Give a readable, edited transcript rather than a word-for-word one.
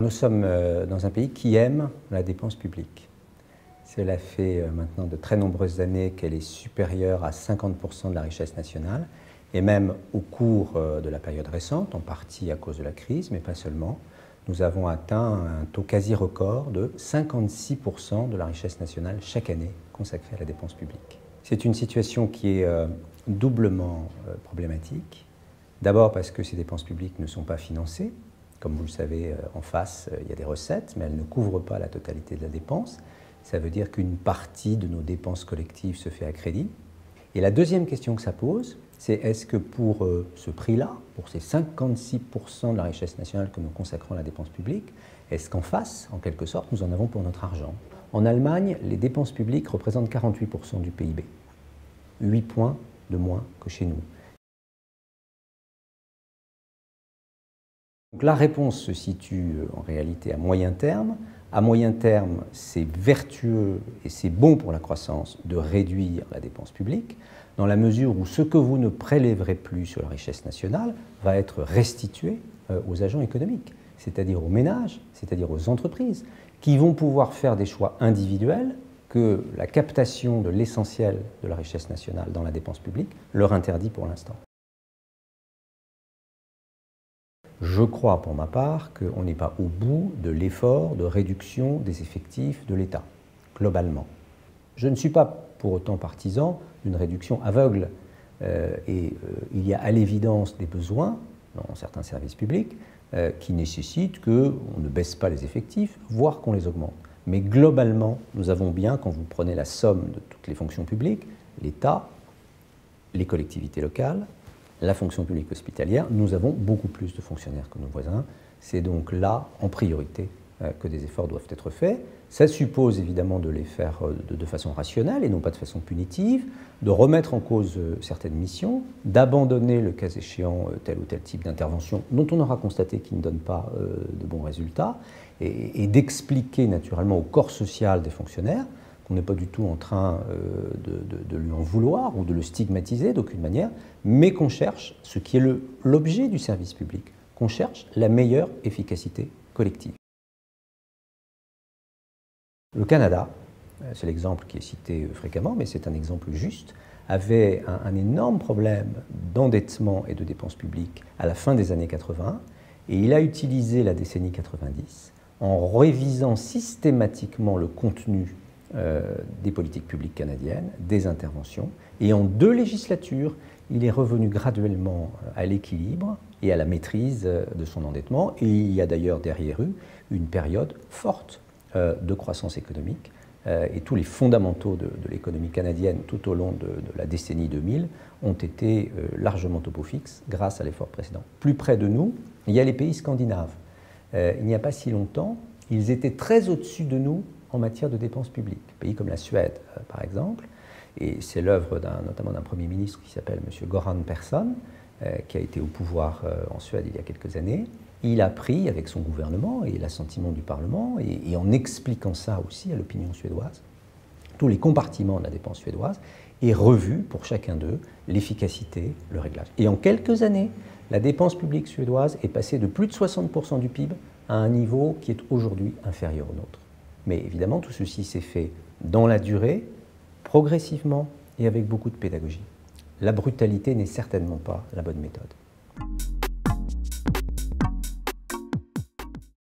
nous sommes dans un pays qui aime la dépense publique. Cela fait maintenant de très nombreuses années qu'elle est supérieure à 50% de la richesse nationale, et même au cours de la période récente, en partie à cause de la crise, mais pas seulement, nous avons atteint un taux quasi record de 56% de la richesse nationale chaque année consacrée à la dépense publique. C'est une situation qui est doublement problématique. D'abord parce que ces dépenses publiques ne sont pas financées. Comme vous le savez, en face, il y a des recettes, mais elles ne couvrent pas la totalité de la dépense. Ça veut dire qu'une partie de nos dépenses collectives se fait à crédit. Et la deuxième question que ça pose, c'est est-ce que pour ce prix-là, pour ces 56% de la richesse nationale que nous consacrons à la dépense publique, est-ce qu'en face, en quelque sorte, nous en avons pour notre argent? En Allemagne, les dépenses publiques représentent 48% du PIB, 8 points de moins que chez nous. Donc la réponse se situe en réalité à moyen terme. À moyen terme, c'est vertueux et c'est bon pour la croissance de réduire la dépense publique, dans la mesure où ce que vous ne prélèverez plus sur la richesse nationale va être restitué aux agents économiques, c'est-à-dire aux ménages, c'est-à-dire aux entreprises, qui vont pouvoir faire des choix individuels que la captation de l'essentiel de la richesse nationale dans la dépense publique leur interdit pour l'instant. Je crois pour ma part qu'on n'est pas au bout de l'effort de réduction des effectifs de l'État, globalement. Je ne suis pas pour autant partisan d'une réduction aveugle il y a à l'évidence des besoins dans certains services publics qui nécessitent qu'on ne baisse pas les effectifs, voire qu'on les augmente. Mais globalement, nous avons bien, quand vous prenez la somme de toutes les fonctions publiques, l'État, les collectivités locales, la fonction publique hospitalière, nous avons beaucoup plus de fonctionnaires que nos voisins. C'est donc là, en priorité, que des efforts doivent être faits. Ça suppose évidemment de les faire de façon rationnelle et non pas de façon punitive, de remettre en cause certaines missions, d'abandonner le cas échéant tel ou tel type d'intervention dont on aura constaté qu'il ne donne pas de bons résultats, et d'expliquer naturellement au corps social des fonctionnaires qu'on n'est pas du tout en train de lui en vouloir ou de le stigmatiser d'aucune manière, mais qu'on cherche ce qui est l'objet du service public, qu'on cherche la meilleure efficacité collective. Le Canada, c'est l'exemple qui est cité fréquemment, mais c'est un exemple juste, avait un énorme problème d'endettement et de dépenses publiques à la fin des années 80, et il a utilisé la décennie 90 en révisant systématiquement le contenu des politiques publiques canadiennes, des interventions, et en 2 législatures, il est revenu graduellement à l'équilibre et à la maîtrise de son endettement, et il y a d'ailleurs derrière eux une période forte de croissance économique, et tous les fondamentaux de l'économie canadienne tout au long de la décennie 2000 ont été largement topo fixe grâce à l'effort précédent. Plus près de nous, il y a les pays scandinaves. Il n'y a pas si longtemps, ils étaient très au-dessus de nous en matière de dépenses publiques. Pays comme la Suède, par exemple, et c'est l'œuvre notamment d'un Premier ministre qui s'appelle M. Göran Persson, qui a été au pouvoir en Suède il y a quelques années. Il a pris, avec son gouvernement et l'assentiment du Parlement, et en expliquant ça aussi à l'opinion suédoise, tous les compartiments de la dépense suédoise, et revu pour chacun d'eux l'efficacité, le réglage. Et en quelques années, la dépense publique suédoise est passée de plus de 60% du PIB à un niveau qui est aujourd'hui inférieur au nôtre. Mais évidemment, tout ceci s'est fait dans la durée, progressivement et avec beaucoup de pédagogie. La brutalité n'est certainement pas la bonne méthode.